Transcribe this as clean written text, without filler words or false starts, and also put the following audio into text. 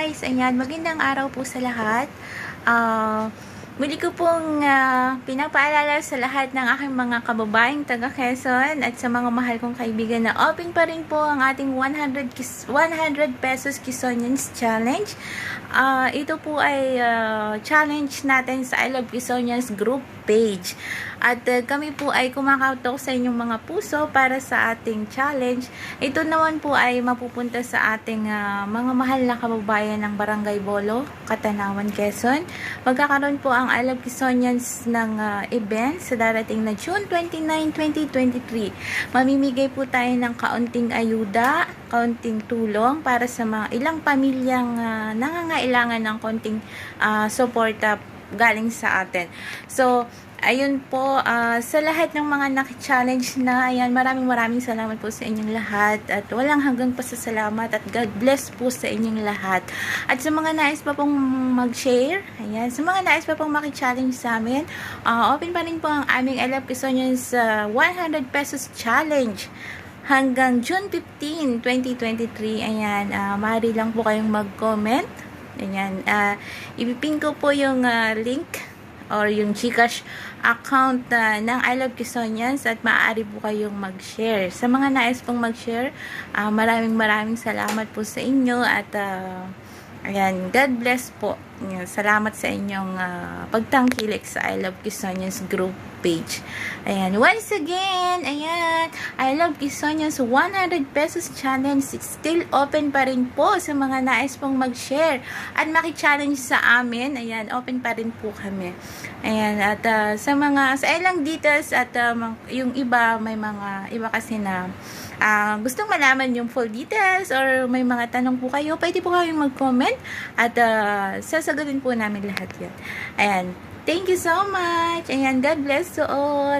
guys! Ayan, magandang araw po sa lahat. Muli ko pong pinapaalala sa lahat ng aking mga kababaeng taga Quezon at sa mga mahal kong kaibigan na open pa rin po ang ating 100 pesos Quezonians Challenge. Ito po ay challenge natin sa I Love Quezonians group page. At kami po ay kumakatok sa inyong mga puso para sa ating challenge. Ito naman po ay mapupunta sa ating mga mahal na kababayan ng Barangay Bolo, Catanawan, Quezon. Magkakaroon po ang I Love Quezonians ng event sa darating na June 29, 2023. Mamimigay po tayo ng kaunting ayuda, kaunting tulong para sa mga ilang pamilyang nangangailangan ng konting suporta galing sa atin. So, ayun po, sa lahat ng mga naki-challenge na, ayan, maraming salamat po sa inyong lahat at walang hanggang pasasalamat at God bless po sa inyong lahat. At sa mga nais pa pong mag-share, ayan, sa mga nais pa pong maki-challenge sa amin, open pa rin po ang aming I Love Quezonians 100 pesos challenge hanggang June 15, 2023. Ayan, maaari lang po kayong mag-comment. Ayan, ipipin ko po yung link or yung GCash account ng I Love Quezonians at maaari po kayong mag-share. Sa mga nais pong mag-share, maraming salamat po sa inyo at ayan, God bless po. Salamat sa inyong pagtangkilik sa I Love Quezonians group page. Ayan, once again, ayan, I Love Quezonians 100 pesos challenge still open pa rin po sa mga nais pong mag-share at maki-challenge sa amin. Ayan, open pa rin po kami. Ayan, at sa ilang details at yung iba, may mga iba kasi na gustong malaman yung full details or may mga tanong po kayo, pwede po kayong mag-comment at sasagutin po namin lahat yan. Ayan, thank you so much. Ayan, God bless to all.